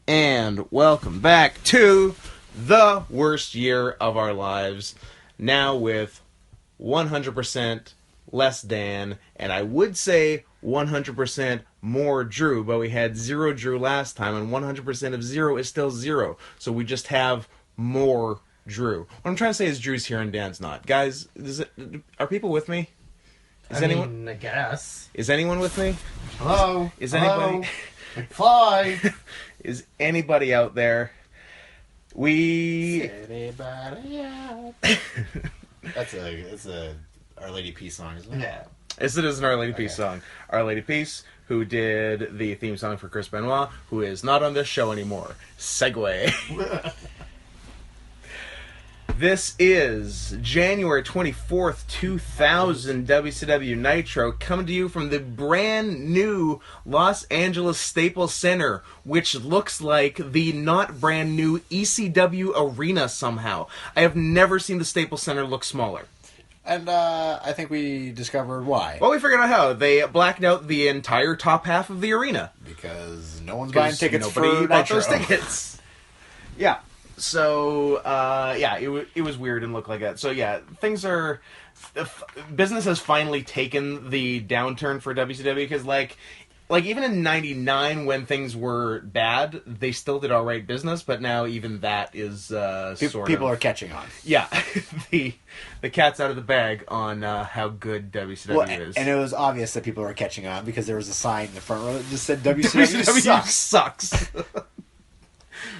And welcome back to the worst year of our lives. Now with 100% less Dan, and I would say 100% more Drew, but we had 0 Drew last time, and 100% of 0 is still 0. So we just have more Drew. What I'm trying to say is Drew's here and Dan's not. Guys, are people with me? I guess. Is anyone with me? Hello? Is anybody... McFly! Is anybody out there? Anybody out? That's a Our Lady Peace song, isn't it? Yeah. Yes, it is an Our Lady Peace song. Our Lady Peace, who did the theme song for Chris Benoit, who is not on this show anymore. Segue. This is January 24th, 2000, WCW Nitro, coming to you from the brand new Los Angeles Staples Center, which looks like the not brand new ECW Arena somehow. I have never seen the Staples Center look smaller. And I think we discovered why. Well, we figured out how. They blacked out the entire top half of the arena. Because no one's buying tickets for nobody bought Nitro. those tickets. Yeah. So, it was weird and looked like that. So, yeah, things are... Business has finally taken the downturn for WCW, because, like even in 99, when things were bad, they still did alright business, but now even that is People are catching on. Yeah, the cat's out of the bag on how good WCW is. And it was obvious that people were catching on, because there was a sign in the front row that just said WCW sucks.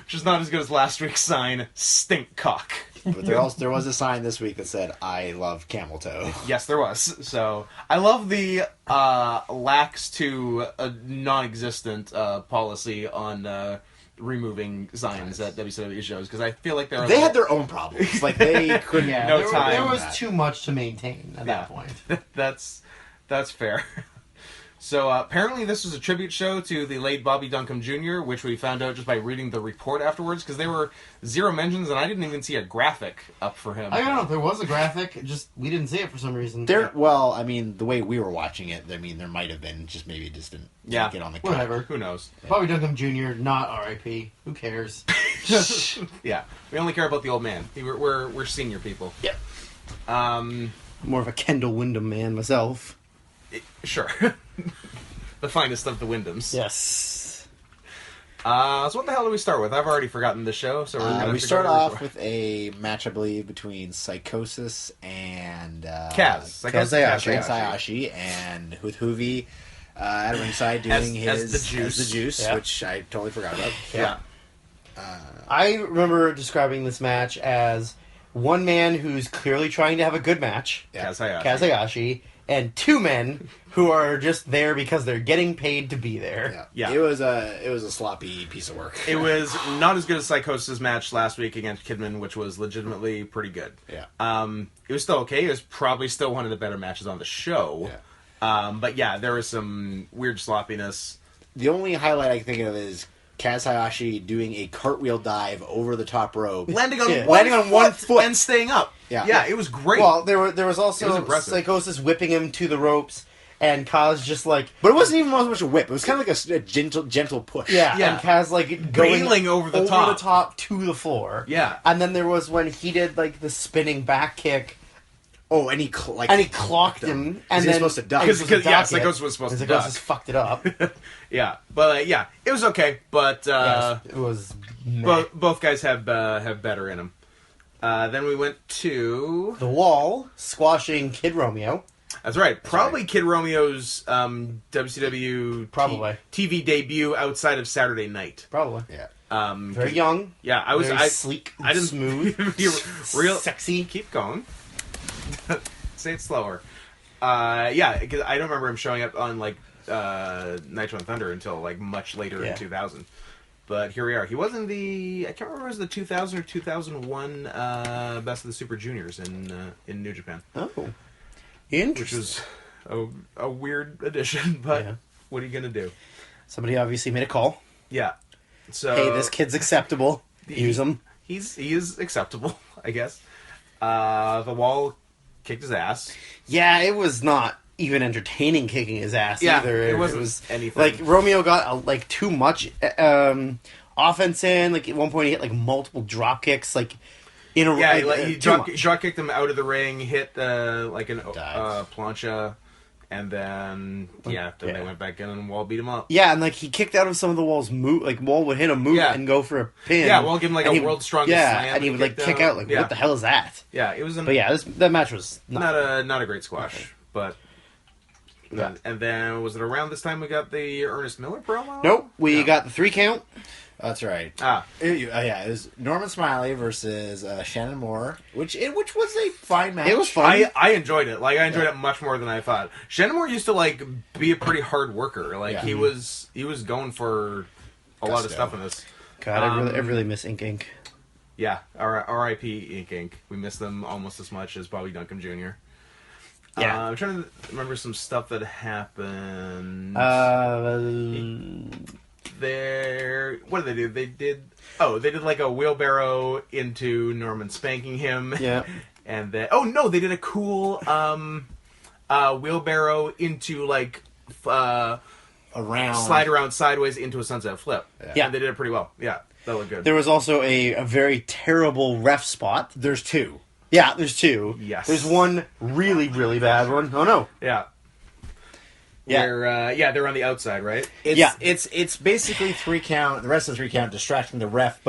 Which is not as good as last week's sign, Stink Cock. But there was a sign this week that said, I love camel toe. Yes, there was. So, I love the lax to a non-existent policy on removing signs at WCW shows, because I feel like they had their own problems. Like, they couldn't... There was too much to maintain at that point. That's fair. So, apparently this was a tribute show to the late Bobby Duncombe Jr., which we found out just by reading the report afterwards, because there were 0 mentions, and I didn't even see a graphic up for him. I don't know if there was a graphic, just we didn't see it for some reason. Well, I mean, the way we were watching it, I mean, there might have been, just maybe it just didn't get on the cut. Whatever. Who knows? Bobby Duncombe Jr., not R.I.P. Who cares? Yeah, we only care about the old man. We're senior people. Yeah. More of a Kendall Windham man myself. Sure. The finest of the Wyndhams. Yes. So what the hell do we start with? I've already forgotten the show, so we start off with a match, I believe, between Psychosis and Kaz Hayashi, and with Hoovy at ringside doing as the juice, yeah. Which I totally forgot about. Yeah. I remember describing this match as one man who's clearly trying to have a good match, Kaz Hayashi, and 2 men who are just there because they're getting paid to be there. Yeah. It was a sloppy piece of work. It was not as good as Psychosis' match last week against Kidman, which was legitimately pretty good. Yeah. It was still okay. It was probably still one of the better matches on the show. Yeah. But yeah, there was some weird sloppiness. The only highlight I can think of is Kaz Hayashi doing a cartwheel dive over the top rope. Landing on one foot and staying up. Yeah, it was great. Well, there was also Psychosis whipping him to the ropes, and Kaz just like... But it wasn't even so much a whip. It was kind of like a gentle push. Yeah, and Kaz like going over the top to the floor. Yeah. And then there was when he did like the spinning back kick. Oh, and he clocked him, and then supposed to duck. Because Psychosis was supposed to duck. Psychosis fucked it up. Yeah, but it was okay. But it was. Both guys have better in them. Then we went to The Wall squashing Kid Romeo. That's right. Probably Kid Romeo's WCW TV debut outside of Saturday Night. Probably. Yeah. Very young. Yeah, I sleek. I didn't smooth. real sexy. Keep going. Say it slower. Yeah, because I don't remember him showing up on like Nitro and Thunder until like much later in 2000. But here we are. He was in I can't remember if it was the 2000 or 2001 Best of the Super Juniors in New Japan. Oh, interesting. Which was a weird addition, but what are you gonna do? Somebody obviously made a call. Yeah. So hey, this kid's acceptable. Use him. He is acceptable, I guess. The Wall kicked his ass. Yeah, it was not even entertaining kicking his ass Yeah, either. it wasn't was anything. like Romeo got like too much offense in. Like at one point, he hit like multiple drop kicks. Like in a Yeah, like, he too drop much. kicked him out of the ring, hit like an Dives. plancha, and then Yeah. they went back in and Wall beat him up. Yeah, and like he kicked out of some of the Wall's move. Like Wall would hit a move Yeah. and go for a pin. Yeah, Wall give him like and a he- world's strongest yeah, slam. and he would like kicked kick out. Like what the hell is that? Yeah, it was But yeah, that match was not a great squash, but. Yeah. And then was it around this time we got the Ernest Miller promo? Nope, we No. got the 3 count. That's right. Ah, It was Norman Smiley versus Shannon Moore, which was a fine match. It was fun. I enjoyed it. Like I enjoyed it much more than I thought. Shannon Moore used to like be a pretty hard worker. Like Yeah. he was going for a lot of Gusto. stuff in this. God, I really miss Ink Ink. Yeah, R.I.P. Ink Ink. We miss them almost as much as Bobby Duncombe Jr. Yeah. I'm trying to remember some stuff that happened. There, what did they do? They did like a wheelbarrow into Norman spanking him. Yeah. And then, they did a cool wheelbarrow into like slide around sideways into a sunset flip. Yeah. And they did it pretty well. Yeah, that looked good. There was also a very terrible ref spot. There's two. Yeah, there's 2. Yes. There's one really, really bad one. Oh no. Yeah. Yeah. Where, they're on the outside, right? It's basically 3 count. The rest of the 3 count distracting the ref,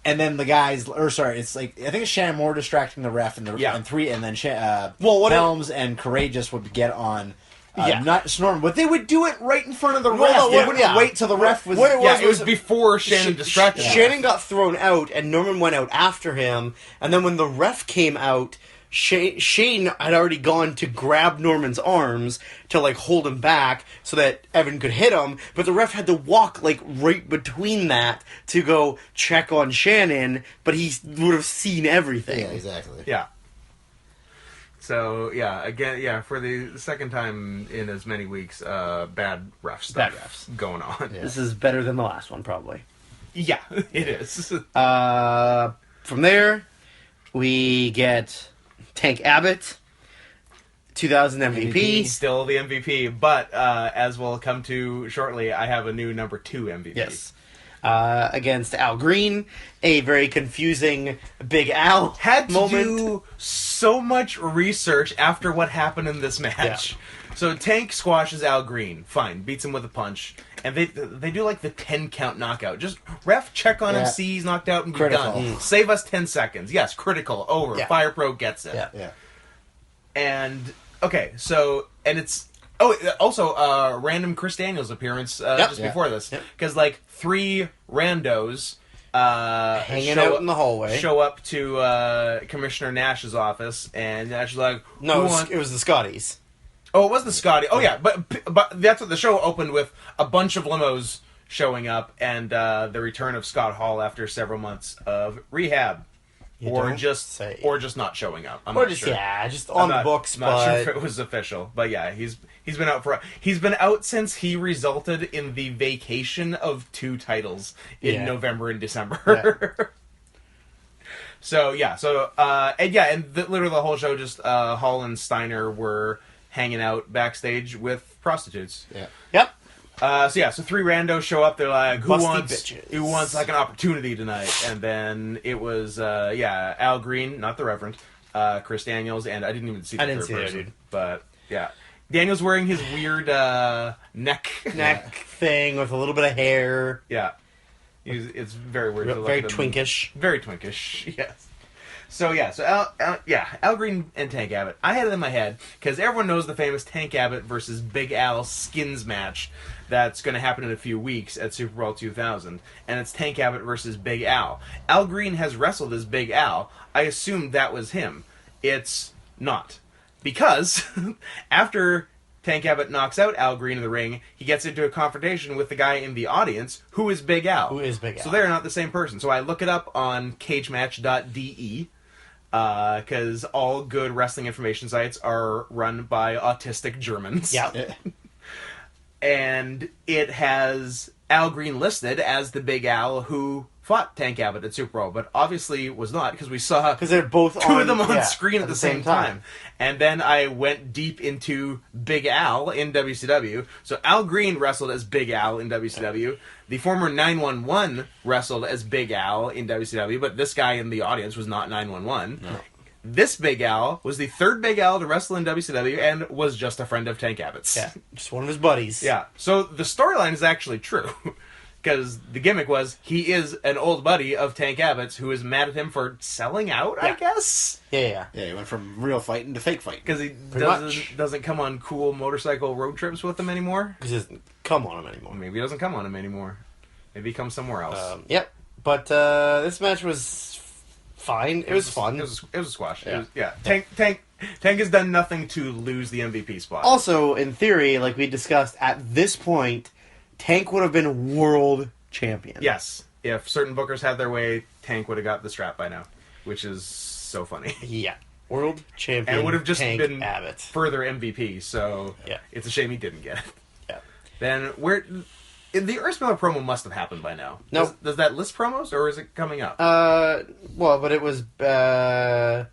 and then the guys. It's like I think it's Shannon Moore distracting the ref, and then Helms and Courageous would get on. Not Norman, but they would do it right in front of the ref. They wouldn't wait till the ref was. What it was It was before Shannon distracted him. Shannon got thrown out, and Norman went out after him. And then when the ref came out, Shane had already gone to grab Norman's arms to like hold him back so that Evan could hit him. But the ref had to walk like right between that to go check on Shannon. But he would have seen everything. Yeah, exactly. Yeah. So, again, for the second time in as many weeks, bad ref stuff Bad refs. going on. Yeah. This is better than the last one, probably. Yeah, it is. From there, we get Tank Abbott, 2000 MVP. He's still the MVP, but as we'll come to shortly, I have a new number 2 MVP. Yes. Against Al Green, a very confusing Big Al Had to moment. do so much research after what happened in this match. So Tank squashes Al Green, fine, beats him with a punch, and they do like the 10 count knockout. Just ref check on him, see he's knocked out, and be Critical. done. Save us 10 seconds. Yes, critical, over. Yeah. Fire Pro gets it. Yeah. And okay, so it's also random Chris Daniels appearance just before this, because like 3 randos Hanging out in the hallway. show up to Commissioner Nash's office, and Nash is like, No, "Who it was the Scotties. Oh, it was the Scotty. Oh yeah, but that's what the show opened with, a bunch of limos showing up, and the return of Scott Hall after several months of rehab. Or don't just say. not showing up. I'm Or not just, sure. just on the books, I'm not sure if but... it was official. But yeah, he's been out since he resulted in the vacation of 2 titles in November and December. Literally the whole show, just Hall and Steiner were hanging out backstage with prostitutes. Yeah. Yep. So 3 randos show up. They're like, who Busty bitches. wants like an opportunity tonight? And then it was Al Green, not the Reverend, Chris Daniels, and I didn't even see the third person. dude. But yeah, Daniels wearing his weird neck thing with a little bit of hair. Yeah, it's very weird. to look Very at him. twinkish. Very twinkish. Yes. So Al Green and Tank Abbott. I had it in my head because everyone knows the famous Tank Abbott versus Big Al skins match that's going to happen in a few weeks at Super Bowl 2000, and it's Tank Abbott versus Big Al. Al Green has wrestled as Big Al. I assumed that was him. It's not, because after Tank Abbott knocks out Al Green in the ring, he gets into a confrontation with the guy in the audience who is Big Al. Who is Big Al? So they're not the same person. So I look it up on cagematch.de. Because all good wrestling information sites are run by autistic Germans. Yeah. And it has Al Green listed as the Big Al who fought Tank Abbott at Super Bowl, but obviously was not, because we saw they're both two of them on screen at the same time. time. And then I went deep into Big Al in WCW. So Al Green wrestled as Big Al in WCW. The former 911 wrestled as Big Al in WCW, but this guy in the audience was not 911. No. This Big Al was the third Big Al to wrestle in WCW and was just a friend of Tank Abbott's. Yeah, just one of his buddies. Yeah, so the storyline is actually true. Because the gimmick was, he is an old buddy of Tank Abbott's who is mad at him for selling out, I guess? Yeah. Yeah, he went from real fighting to fake fighting. Because he doesn't come on cool motorcycle road trips with him anymore? Because he doesn't come on him anymore. Maybe he doesn't come on him anymore. Maybe he comes somewhere else. Yep. But this match was fine. It was fun. It was a squash. Yeah. Tank has done nothing to lose the MVP spot. Also, in theory, like we discussed, at this point, Tank would have been world champion. Yes. If certain bookers had their way, Tank would have got the strap by now. Which is so funny. Yeah. World champion. And it would have just Tank been Abbott. further MVP, so it's a shame he didn't get it. Yeah. Then, the Urs Miller promo must have happened by now. No. Does that list promos, or is it coming up? Well, but it was after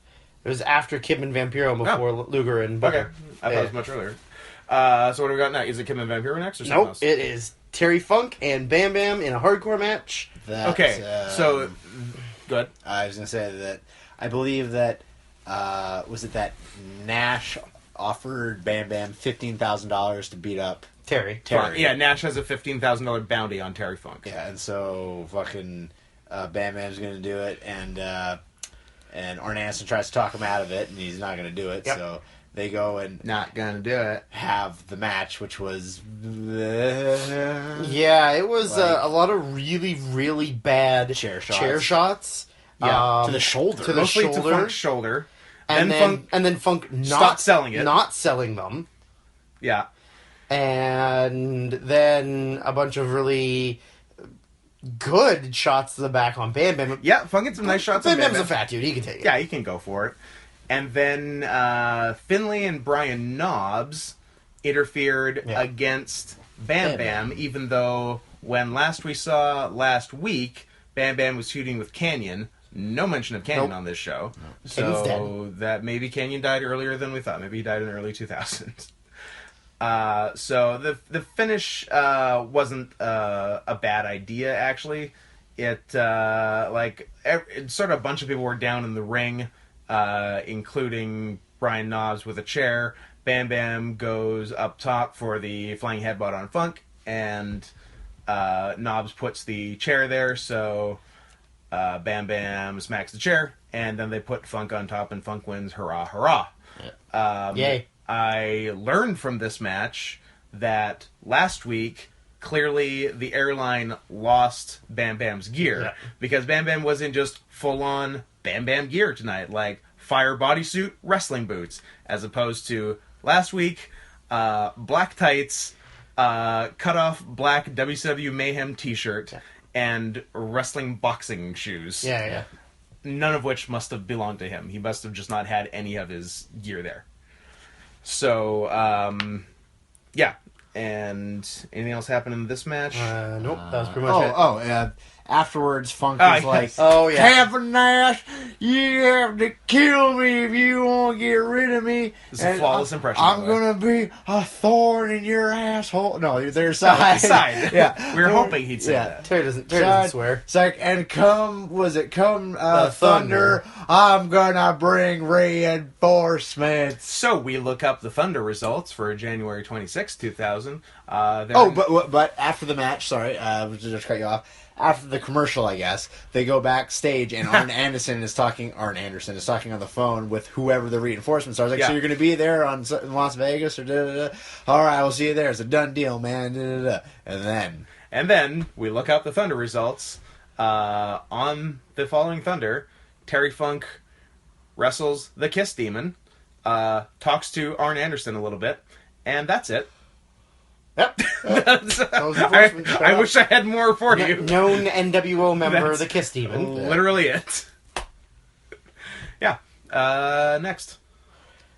Kidman Vampiro before Luger and Booker. Okay. I thought it was much earlier. So what do we got now? Is it Kidman Vampiro next or something else? It is Terry Funk and Bam Bam in a hardcore match. So good. I was going to say that I believe that was it that Nash offered Bam Bam $15,000 to beat up Terry. Yeah, Nash has a $15,000 bounty on Terry Funk. Yeah, and so fucking Bam Bam's going to do it, and Arn Anderson tries to talk him out of it, and he's not going to do it. Yep. So they go and not gonna do it. Have the match, which was it was a lot of really, really bad chair shots. Yeah, to the shoulder, mostly to Funk's shoulder, and then Funk stopped selling it, not selling them. Yeah, and then a bunch of really good shots to the back on Bam Bam. Yeah, Funk gets some nice shots. Bam Bam's a fat dude; he can take it. Yeah, he can go for it. And then Finlay and Brian Knobbs interfered against Bam Bam, even though when last week, Bam Bam was feuding with Kanyon. No mention of Kanyon on this show. No. So that maybe Kanyon died earlier than we thought. Maybe he died in the early 2000s. So the finish wasn't a bad idea, actually. It sort of a bunch of people were down in the ring, including Brian Knobbs with a chair. Bam Bam goes up top for the flying headbutt on Funk, and Knobbs puts the chair there, so Bam Bam smacks the chair, and then they put Funk on top, and Funk wins. Hurrah, hurrah. Yay. I learned from this match that last week, clearly the airline lost Bam Bam's gear, because Bam Bam wasn't just full-on Bam Bam gear tonight, like fire bodysuit, wrestling boots, as opposed to last week, black tights, cut-off black WCW Mayhem t-shirt, and wrestling boxing shoes. Yeah. None of which must have belonged to him. He must have just not had any of his gear there. So, and anything else happened in this match? Nope, that was pretty much it. Afterwards, Funk is like, Kevin Nash, you have to kill me if you want to get rid of me. It's a flawless impression. I'm going to be a thorn in your asshole. No, their side. Yeah, we were hoping he'd say that. Terry doesn't swear. It's like, and come Thunder, I'm going to bring reinforcements. So we look up the Thunder results for January 26, 2000. But after the match, sorry, just cut you off. After the commercial, I guess, they go backstage, and Arn Anderson is talking on the phone with whoever the reinforcements are. I was like, so you're going to be there in Las Vegas? Or da-da-da? All right, we'll see you there. It's a done deal, man. Da-da-da. And then we look up the Thunder results. On the following Thunder, Terry Funk wrestles the Kiss Demon, talks to Arn Anderson a little bit, and that's it. Yep. I wish I had more for you. Known NWO member, the Kiss Demon. Literally it. Yeah. Next.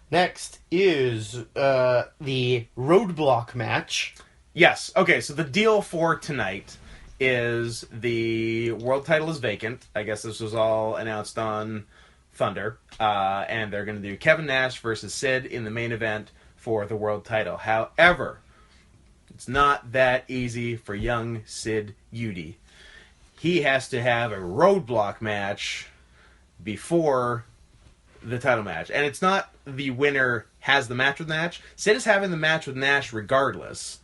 Next is the Roadblock Match. Yes. Okay, so the deal for tonight is the world title is vacant. I guess this was all announced on Thunder. And they're going to do Kevin Nash versus Sid in the main event for the world title. However, it's not that easy for young Sid Udy. He has to have a roadblock match before the title match. And it's not the winner has the match with Nash. Sid is having the match with Nash regardless,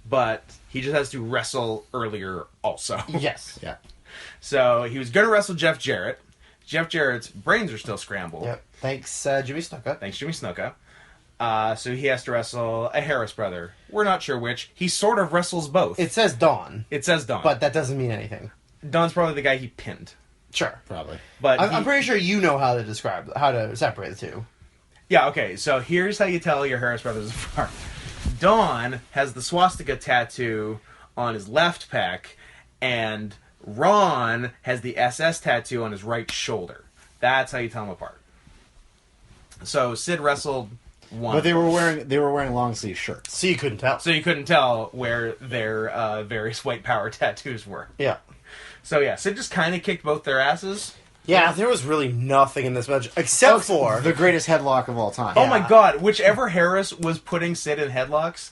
but he just has to wrestle earlier also. Yes. Yeah. So he was going to wrestle Jeff Jarrett. Jeff Jarrett's brains are still scrambled. Yep. Thanks, Jimmy Snuka. Thanks, Jimmy Snuka. So he has to wrestle a Harris brother. We're not sure which. He sort of wrestles both. It says Dawn. It says Dunn. But that doesn't mean anything. Dunn's probably the guy he pinned. Sure. Probably. But I'm pretty sure you know how to separate the two. Yeah, okay, so here's how you tell your Harris brothers apart. Dawn has the swastika tattoo on his left pec, and Ron has the SS tattoo on his right shoulder. That's how you tell them apart. So Sid wrestled one. But they were wearing long sleeve shirts. So you couldn't tell. So you couldn't tell where their various white power tattoos were. Yeah. So yeah, Sid just kind of kicked both their asses. Yeah, there was really nothing in this match except for the greatest headlock of all time. Oh my god, whichever Harris was putting Sid in headlocks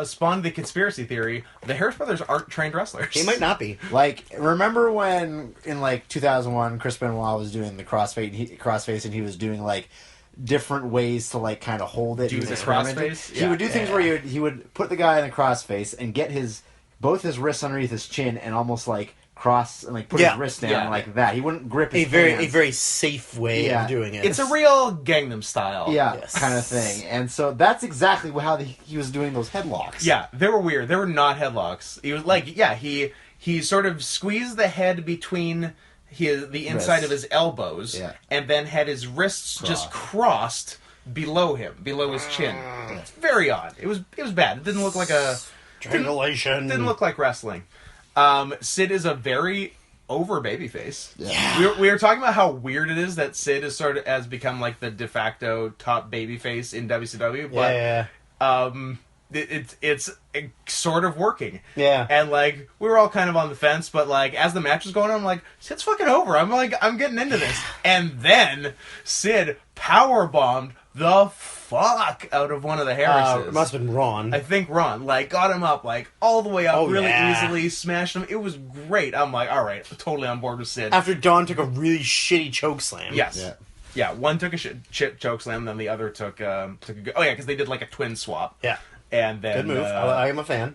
spawned the conspiracy theory the Harris brothers aren't trained wrestlers. He might not be. Like, remember when in like 2001 Chris Benoit was doing the crossface and he was doing like different ways to like kind of hold it. Do He was the experimenting. crossface? He would do things where he would put the guy in the crossface and get both his wrists underneath his chin and almost like cross and like put his wrist down like that. He wouldn't grip his hands. A very safe way of doing it. It's a real Gangnam Style. Kind of thing. And so that's exactly how he was doing those headlocks. Yeah, they were weird. They were not headlocks. He was like, he sort of squeezed the head between the inside of his elbows, and then had his wrists just crossed below him, below his chin. It's very odd. It was bad. It didn't look like a strangulation. Didn't look like wrestling. Sid is a very over babyface. Yeah. We were talking about how weird it is that Sid is sort of has become like the de facto top babyface in WCW, but it's sort of working. Yeah. And like we were all kind of on the fence, but like as the match was going on, I'm like, Sid's fucking over. I'm getting into this. And then Sid powerbombed the fuck out of one of the Harrises. It must have been Ron. I think Ron, like, got him up, like, all the way up easily, smashed him. It was great. I'm like, alright, totally on board with Sid. After Dawn took a really shitty chokeslam. Yes. Yeah, one took a shit chokeslam, then the other took a good... Oh, yeah, because they did, like, a twin swap. Yeah. And then... Good move. I am a fan.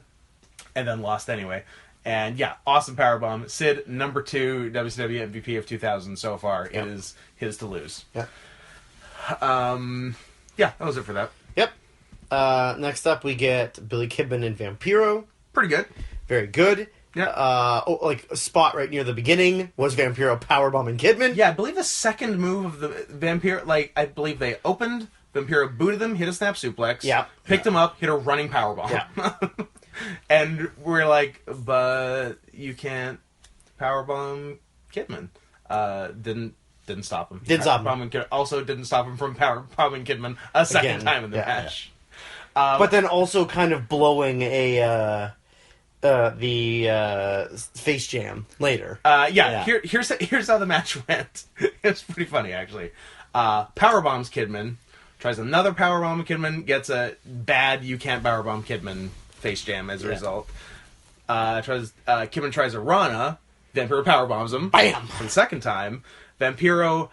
And then lost anyway. And, yeah, awesome powerbomb. Sid, number 2 WCW MVP of 2000 so far. It is his to lose. Yeah. Yeah, that was it for that. Yep. Next up, we get Billy Kidman and Vampiro. Pretty good. Very good. Yeah. Like a spot right near the beginning was Vampiro powerbombing Kidman. Yeah, I believe the second move of the Vampiro, like, I believe they opened, Vampiro booted them, hit a snap suplex, picked him up, hit a running powerbomb. Yeah. And we're like, but you can't powerbomb Kidman. Didn't stop him. Also didn't stop him from powerbombing Kidman a second time in the match. Yeah. But then also kind of blowing the face jam later. Here's how the match went. It's pretty funny, actually. Powerbombs Kidman, tries another powerbomb Kidman, gets a bad you can't powerbomb Kidman face jam as a result. Kidman tries a Rana, Vampiro powerbombs him. Bam! For the second time. Vampiro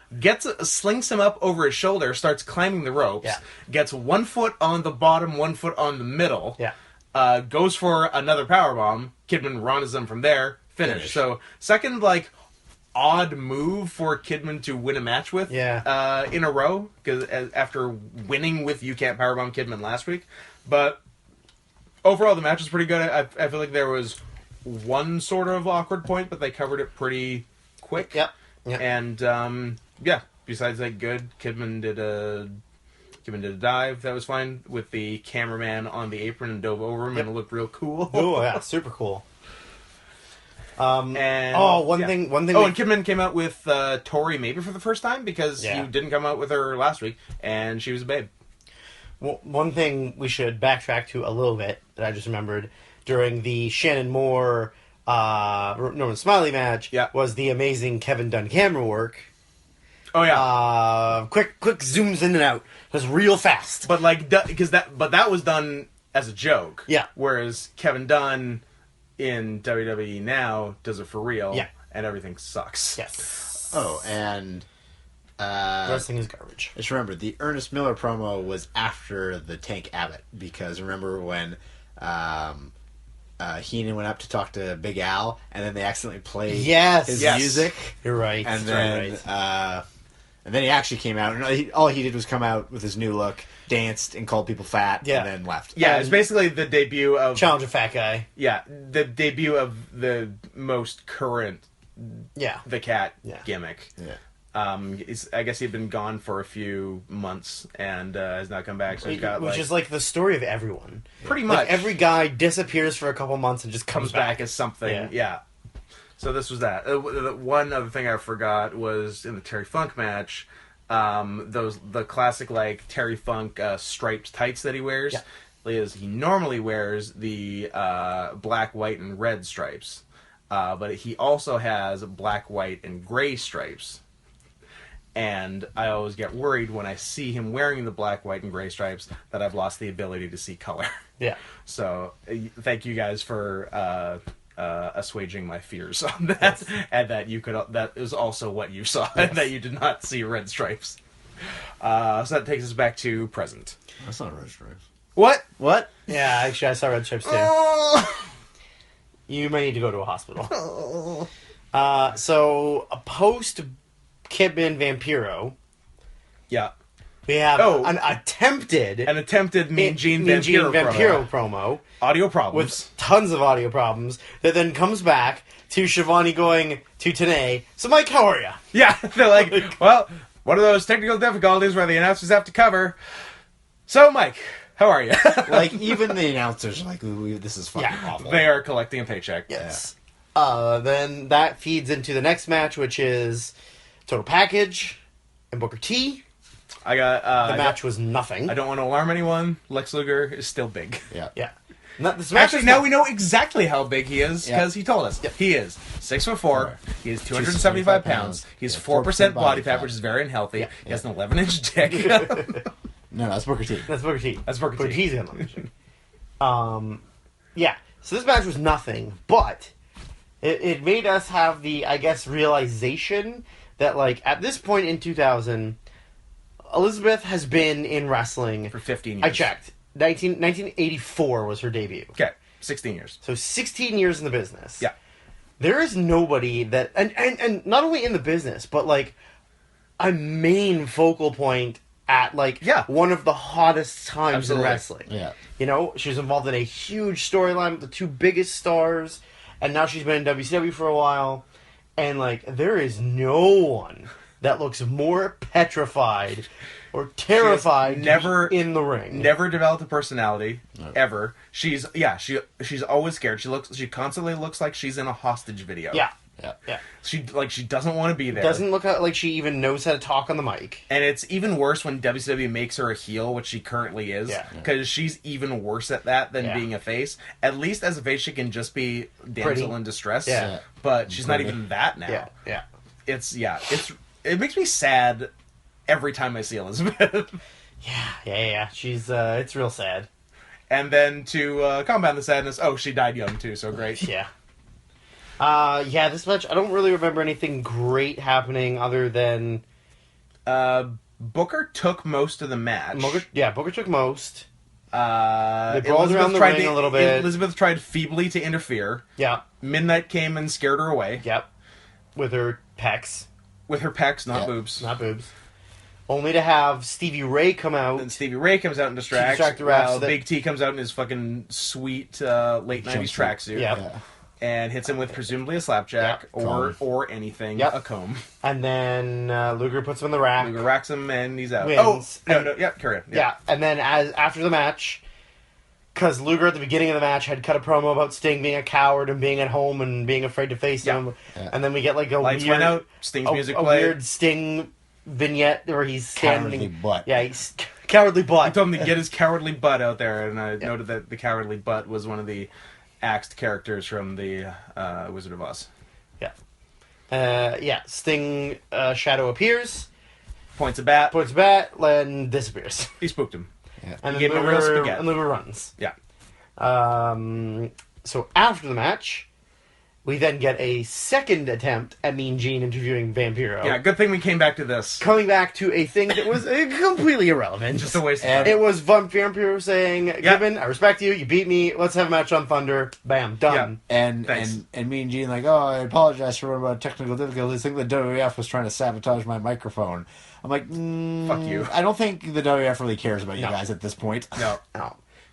slings him up over his shoulder, starts climbing the ropes, gets 1 foot on the bottom, 1 foot on the middle, goes for another powerbomb, Kidman runs him from there, finish. So, second, like, odd move for Kidman to win a match with in a row, because after winning with You Can't Powerbomb Kidman last week. But overall, the match was pretty good. I feel like there was one sort of awkward point, but they covered it pretty quick. Yep. And besides that, good. Kidman did a dive that was fine with the cameraman on the apron and dove over him, and it looked real cool. Oh yeah, super cool. One thing. And Kidman came out with Tori maybe for the first time because he didn't come out with her last week, and she was a babe. Well, one thing we should backtrack to a little bit that I just remembered during the Shannon Moore Norman Smiley match was the amazing Kevin Dunn camera work. Oh yeah, quick zooms in and out. It was real fast. But that was done as a joke. Yeah. Whereas Kevin Dunn in WWE now does it for real. Yeah. And everything sucks. Yes. Oh, and wrestling is garbage. Just remember, the Ernest Miller promo was after the Tank Abbott, because remember when Heenan went up to talk to Big Al, and then they accidentally played his music. You're right. And then he actually came out, and all he did was come out with his new look, danced, and called people fat, and then left. Yeah, it's basically the debut of... Challenge a Fat Guy. Yeah, the debut of the most current The Cat gimmick. Yeah. I guess he'd been gone for a few months and has not come back. So he's got which is like the story of everyone. Pretty much, every guy disappears for a couple months and just comes back as something. Yeah. So this was that. One other thing I forgot was in the Terry Funk match. The classic like Terry Funk striped tights that he wears. Is he normally wears the black, white, and red stripes, but he also has black, white, and gray stripes. And I always get worried when I see him wearing the black, white, and gray stripes that I've lost the ability to see color. Yeah. So thank you guys for assuaging my fears on that, and that is also what you saw, that you did not see red stripes. So that takes us back to present. That's not red stripes. What? Yeah, actually, I saw red stripes too. You may need to go to a hospital. So a post Kidman Vampiro. Yeah. We have an attempted Mean Gene Vampiro promo. Audio problems. With tons of audio problems. That then comes back to Shivani going to Tenay, so Mike, how are you? Yeah, they're like, well, one of those technical difficulties where the announcers have to cover. So, Mike, how are you? Like, even the announcers are like, this is fucking awful. They are collecting a paycheck. Yes. Then that feeds into the next match, which is Total Package and Booker T. The match was nothing. I don't want to alarm anyone. Lex Luger is still big. Yeah. Actually, now we know exactly how big he is because he told us. He is 6'4". He is 275 pounds. He has 4% body fat, which is very unhealthy. He has an 11-inch dick. No, that's Booker T. Booker T's in the Yeah. So this match was nothing, but it made us have the, I guess, realization that, like, at this point in 2000, Elizabeth has been in wrestling for 15 years. I checked. 1984 was her debut. Okay, 16 years. So 16 years in the business. Yeah. There is nobody that, and not only in the business, but like a main focal point at like one of the hottest times in wrestling. Yeah. You know, she was involved in a huge storyline with the two biggest stars, and now she's been in WCW for a while, and like there is no one that looks more petrified or terrified to be in the ring. Never developed a personality ever. She's always scared. She constantly looks like she's in a hostage video. Yeah. She doesn't want to be there. Doesn't look like she even knows how to talk on the mic. And it's even worse when WCW makes her a heel, which she currently is. Because she's even worse at that than being a face. At least as a face, she can just be damsel in distress. Yeah. But she's not even that now. Yeah. It makes me sad every time I see Elizabeth. Yeah. She's it's real sad. And then to combat the sadness, she died young too, so great. Yeah. This match, I don't really remember anything great happening other than Booker took most of the match. Booker took most. They brawled around the ring a little bit. Elizabeth tried feebly to interfere. Yeah. Midnight came and scared her away. Yep. With her pecs. With her pecs, not boobs. Not boobs. Only to have Stevie Ray come out. And Stevie Ray comes out and distract the refs. While Big T comes out in his fucking sweet late 90s tracksuit. Yeah. And hits him with presumably a slapjack or anything, a comb. And then Luger puts him in the rack. Luger racks him and he's out. Wins. Carry on. Yeah, and then after the match, because Luger at the beginning of the match had cut a promo about Sting being a coward and being at home and being afraid to face him. Yeah. And then we get like a lights went out, Sting's music played. A weird Sting vignette where he's standing. Cowardly butt. Yeah, he's Cowardly butt. He told him to get his cowardly butt out there, and I noted that the cowardly butt was one of the axed characters from the Wizard of Oz. Sting shadow appears. Points a bat. And disappears. He spooked him. Yeah. And he gave him a real spaghetti. And Liver runs. Yeah. So after the match, we then get a second attempt at Mean Gene interviewing Vampiro. Yeah, good thing we came back to this. Coming back to a thing that was completely irrelevant. Just a waste of time. It was Vampiro saying, Kidman, I respect you, you beat me, let's have a match on Thunder. Bam, done. Yeah. And Mean Gene like, oh, I apologize for about technical difficulties. I think the WWF was trying to sabotage my microphone. I'm like, fuck you. I don't think the WWF really cares about you guys at this point. No.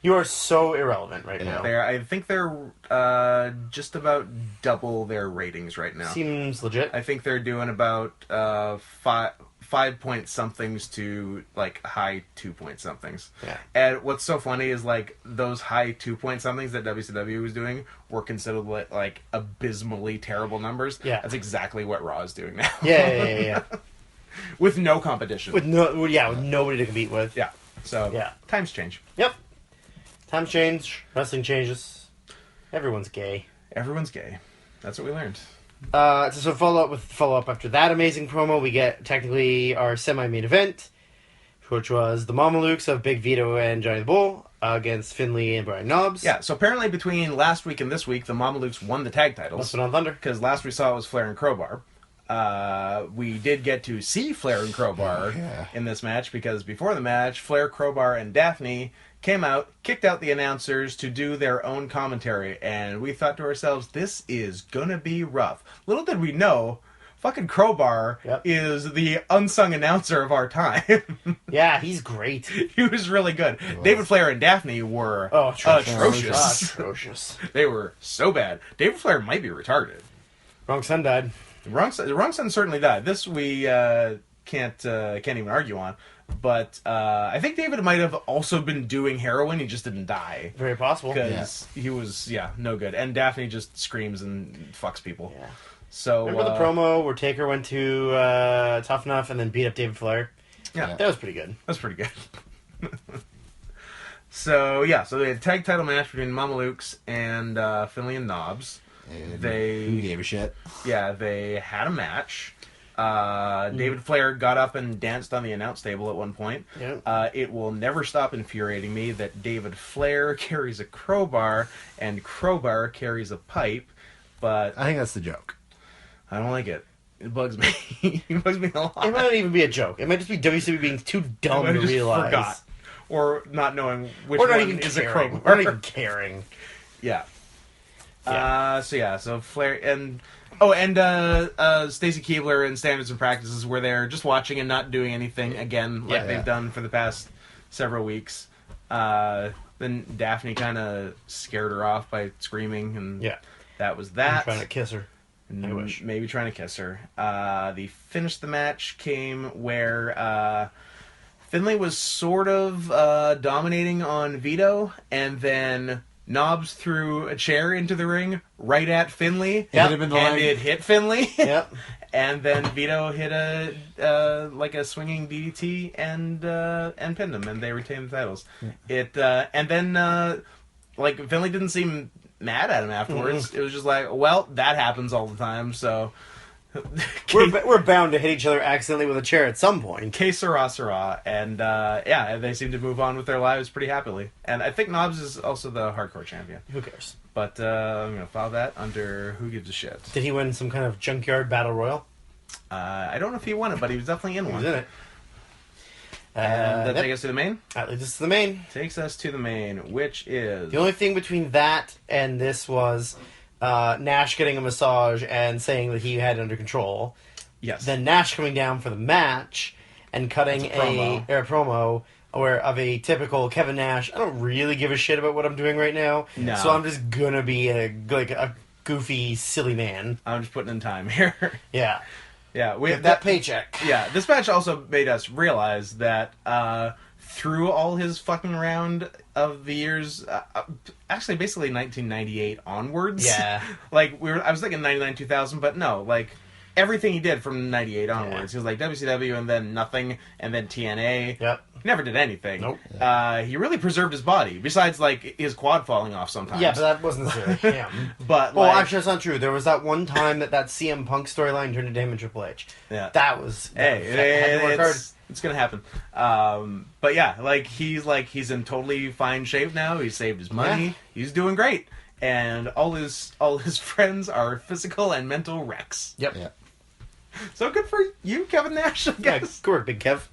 You are so irrelevant right now. I think they're just about double their ratings right now. Seems legit. I think they're doing about 5 point somethings to like high 2 point somethings. Yeah. And what's so funny is like those high 2 point somethings that WCW was doing were considered like abysmally terrible numbers. Yeah. That's exactly what Raw is doing now. Yeah. With no competition. With nobody to compete with. Yeah. So times change. Yep. Times change. Wrestling changes. Everyone's gay. Everyone's gay. That's what we learned. So follow up after that amazing promo, we get technically our semi-main event, which was the Mamalukes of Big Vito and Johnny the Bull against Finlay and Brian Knobbs. Yeah, so apparently between last week and this week, the Mamalukes won the tag titles. Must have been on Thunder. Because last we saw it was Flair and Crowbar. We did get to see Flair and Crowbar in this match, because before the match, Flair, Crowbar, and Daphne came out, kicked out the announcers to do their own commentary, and we thought to ourselves, this is gonna be rough. Little did we know, fucking Crowbar is the unsung announcer of our time. Yeah, he's great. He was really good. David Flair and Daphne were atrocious. They were so bad. David Flair might be retarded. Wrong son died. The wrong son certainly died. This we can't even argue on. But I think David might have also been doing heroin. He just didn't die. Very possible. Because he was, no good. And Daphne just screams and fucks people. Yeah. So remember the promo where Taker went to Tough Enough and then beat up David Flair? Yeah. That was pretty good. So they had a tag title match between Mamalukes and Finlay and Knobbs. Who gave a shit? Yeah, they had a match. David Flair got up and danced on the announce table at one point. Yep. It will never stop infuriating me that David Flair carries a crowbar and Crowbar carries a pipe, but I think that's the joke. I don't like it. It bugs me. It bugs me a lot. It might not even be a joke. It might just be WCW being too dumb to realize. Forgot. Or not knowing which one is a crowbar. Or not even caring. Yeah. So Flair and Stacy Keibler and Standards and Practices were there just watching and not doing anything again like they've done for the past several weeks. Then Daphne kind of scared her off by screaming, and that was that. I'm trying to kiss her. I wish. Maybe trying to kiss her. The finish of the match came where Finlay was sort of dominating on Vito, and then Knobbs threw a chair into the ring right at Finlay, it hit Finlay. Yep. And then Vito hit a swinging DDT and pinned him, and they retained the titles. And then Finlay didn't seem mad at him afterwards. Mm-hmm. It was just like, well, that happens all the time, so we're bound to hit each other accidentally with a chair at some point. Que sera, sera. And they seem to move on with their lives pretty happily. And I think Knobbs is also the hardcore champion. Who cares? But I'm going to file that under Who Gives a Shit. Did he win some kind of junkyard battle royal? I don't know if he won it, but he was definitely in one. He was in it. And that takes us to the main? That leads us to the main. Takes us to the main, which is... The only thing between that and this was Nash getting a massage and saying that he had it under control. Yes. Then Nash coming down for the match and cutting a promo of a typical Kevin Nash. I don't really give a shit about what I'm doing right now. No. So I'm just gonna be a goofy, silly man. I'm just putting in time here. Yeah. Yeah, get that paycheck. Yeah, this match also made us realize that through all his fucking round of the years, actually basically 1998 onwards. Yeah. I was thinking 99, 2000, but no, everything he did from 98 onwards. He was WCW and then nothing, and then TNA. Yep. Never did anything. Nope. He really preserved his body, besides, like, his quad falling off sometimes. Yeah, but that wasn't necessarily him. But, well, like, actually, that's not true. There was that one time that CM Punk storyline turned into him and Triple H. Yeah. That was... Hey, had to work hard. It's gonna happen. But yeah, he's in totally fine shape now. He saved his money. Yeah. He's doing great. And all his friends are physical and mental wrecks. Yep. Yeah. So good for you, Kevin Nash, I Yeah, guess. good work, Big Kev.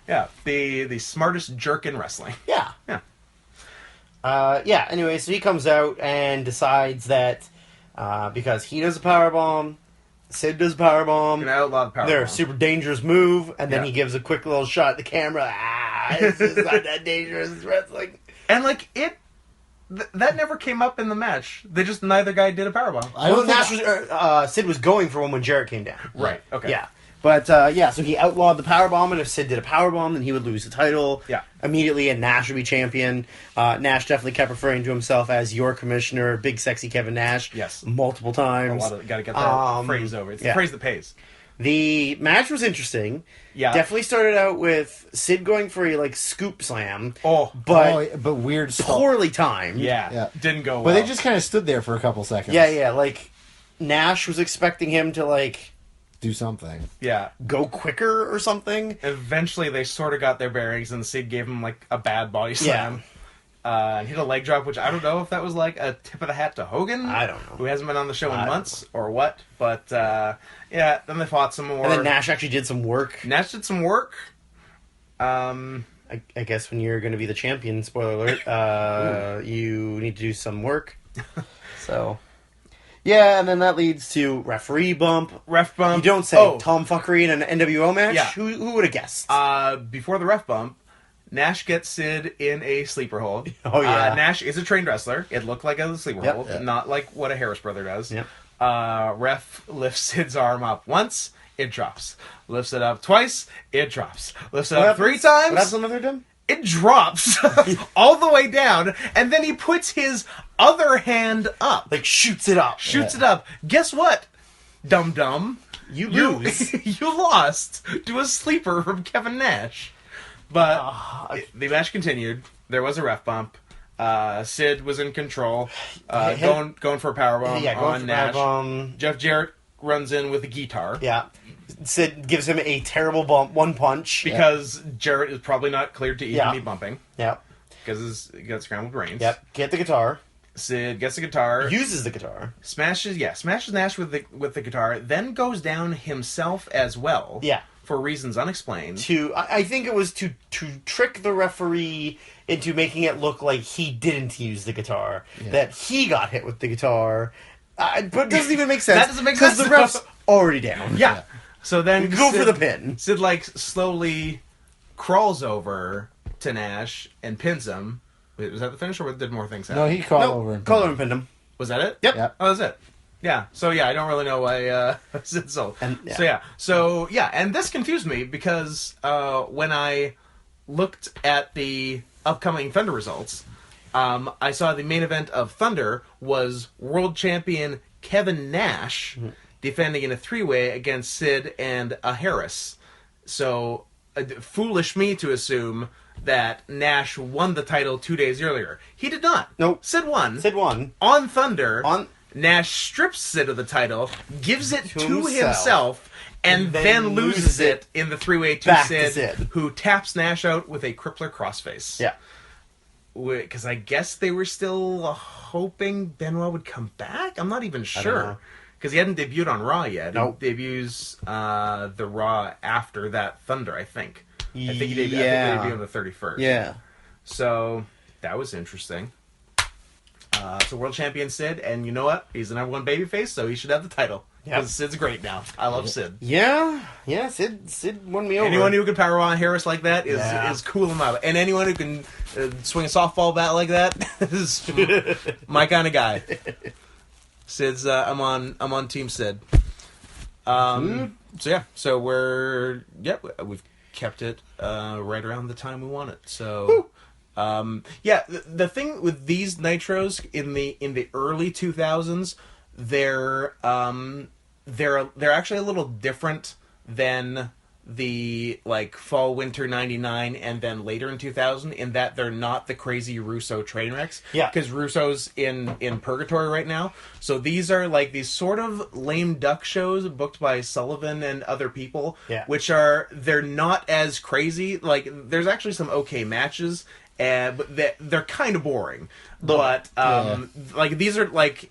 Yeah, the smartest jerk in wrestling. Yeah. Yeah. Anyway, so he comes out and decides that because he does a powerbomb, Sid does a powerbomm, Gonna outlaw the powerbomb. they're a super dangerous move, and then Yeah. he gives a quick little shot at the camera. This is not that dangerous, it's wrestling. And like that never came up in the match. They just neither guy did a powerbomb. Sid was going for one when Jarrett came down. Right. Okay. Yeah. But, so he outlawed the powerbomb, and if Sid did a powerbomb, then he would lose the title immediately, and Nash would be champion. Nash definitely kept referring to himself as your commissioner, big sexy Kevin Nash. Yes. Multiple times. Gotta get that phrase over. It's the phrase that pays. The match was interesting. Yeah. Definitely started out with Sid going for a, scoop slam. But but weird stuff. Poorly timed. yeah. Didn't go well. But they just kind of stood there for a couple seconds. Yeah, Nash was expecting him to, do something. Yeah. go quicker or something. Eventually, they sort of got their bearings, and Sid gave him a bad body slam. And hit a leg drop, which I don't know if that was a tip of the hat to Hogan. I don't know. Who hasn't been on the show in months or what. But then they fought some more. And then Nash actually did some work. Nash did some work. I guess when you're going to be the champion, spoiler alert, you need to do some work. So, yeah, and then that leads to referee bump. Ref bump. You don't say tomfuckery in an NWO match? Yeah. Who would have guessed? Before the ref bump, Nash gets Sid in a sleeper hold. Oh, yeah. Nash is a trained wrestler. It looked like a sleeper hold, not like what a Harris brother does. Yep. Ref lifts Sid's arm up once, it drops. Lifts it up twice, it drops. Lifts it up 3 times. What happens on the third time? It drops all the way down, and then he puts his other hand up. Shoots it up. Shoots it up. Guess what, dum-dum? You lose. You lost to a sleeper from Kevin Nash. But the match continued. There was a ref bump. Sid was in control, going for a powerbomb on Nash. Jeff Jarrett runs in with a guitar. Yeah. Sid gives him a terrible bump, one punch. Because Jarrett is probably not cleared to even be bumping. Yep. Because he's got scrambled brains. Yep. Get the guitar. Sid gets the guitar. Uses the guitar. Smashes Nash with the guitar. Then goes down himself as well. Yeah. For reasons unexplained. I think it was to trick the referee into making it look like he didn't use the guitar. Yeah. That he got hit with the guitar. But it doesn't even make sense. That doesn't make sense. Because the ref's already down. Yeah. So then go for the pin. Sid slowly crawls over to Nash and pins him. Wait, was that the finish, or did more things happen? No, he crawled over and pinned him. Was that it? Yep. Oh, that's it. Yeah. So I don't really know why Sid sold. So and this confused me because when I looked at the upcoming Thunder results, I saw the main event of Thunder was world champion Kevin Nash defending in a 3-way against Sid and a Harris. So foolish me to assume that Nash won the title 2 days earlier. He did not. Nope. Sid won. On Thunder. Nash strips Sid of the title, gives it to himself, and then loses it in the 3-way to Sid, who taps Nash out with a crippler crossface. Yeah. Because I guess they were still hoping Benoit would come back? I'm not even sure. Because he hadn't debuted on Raw yet. Nope. He debuts the Raw after that Thunder, I think. I think he debuted on the 31st. Yeah. So, that was interesting. So world champion Sid, and you know what? He's the #1 babyface, so he should have the title. Because Sid's great now. I love Sid. Yeah. Sid won me over. Anyone who can power on Harris like that is cool him out. And anyone who can swing a softball bat like that is my kind of guy. Sid's I'm on Team Sid. So we've kept it right around the time we want it. So the thing with these Nitros in the early 2000s, they're actually a little different than the like fall winter 99 and then later in 2000 in that they're not the crazy Russo train wrecks. Yeah, because Russo's in purgatory right now. So these are like these sort of lame duck shows booked by Sullivan and other people. Yeah, which they're not as crazy. Like there's actually some okay matches, but they're kind of boring. But like these are like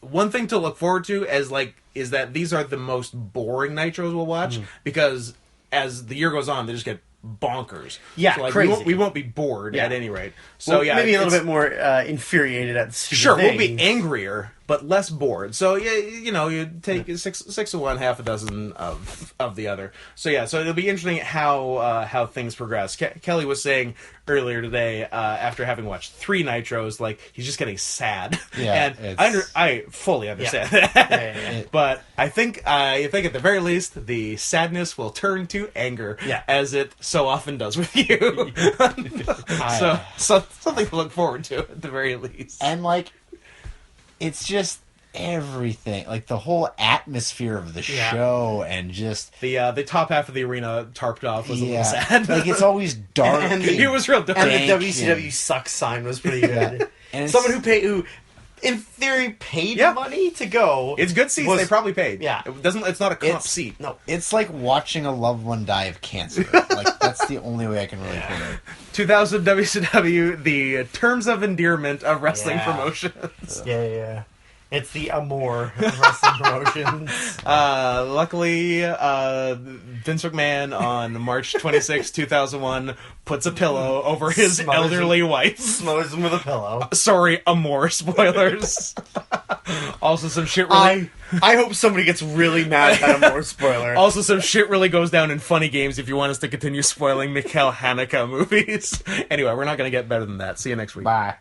one thing to look forward to is that these are the most boring Nitros we'll watch because as the year goes on, they just get bonkers. Yeah, so, like, crazy. We won't be bored at any rate. So maybe a little bit more infuriated at sure things. We'll be angrier but less bored. So yeah, you take six of one, half a dozen of the other. So yeah, so it'll be interesting how things progress. Kelly was saying earlier today after having watched 3 Nitros, like he's just getting sad. Yeah, and I fully understand that. But I think at the very least the sadness will turn to anger, as it so often does with you. so something to look forward to at the very least. And like, it's just everything, like the whole atmosphere of the show, and just the top half of the arena tarped off was a little sad. Like it's always dark. And it was real dark. And the WCW sucks sign was pretty good. And someone who in theory paid money to go. It's good seats. They probably paid. Yeah, it's not a comp seat. No, it's like watching a loved one die of cancer. Like that's the only way I can really put it. 2000 WCW, the terms of endearment of wrestling promotions. Yeah. It's the amour of wrestling promotions. Luckily, Vince McMahon on March 26, 2001, puts a pillow over his elderly wife. Smothers him with a pillow. Sorry, amour spoilers. Also, some shit really... I hope somebody gets really mad at a more spoiler. Also, some shit really goes down in Funny Games if you want us to continue spoiling Mikhail Haneke movies. Anyway, we're not going to get better than that. See you next week. Bye.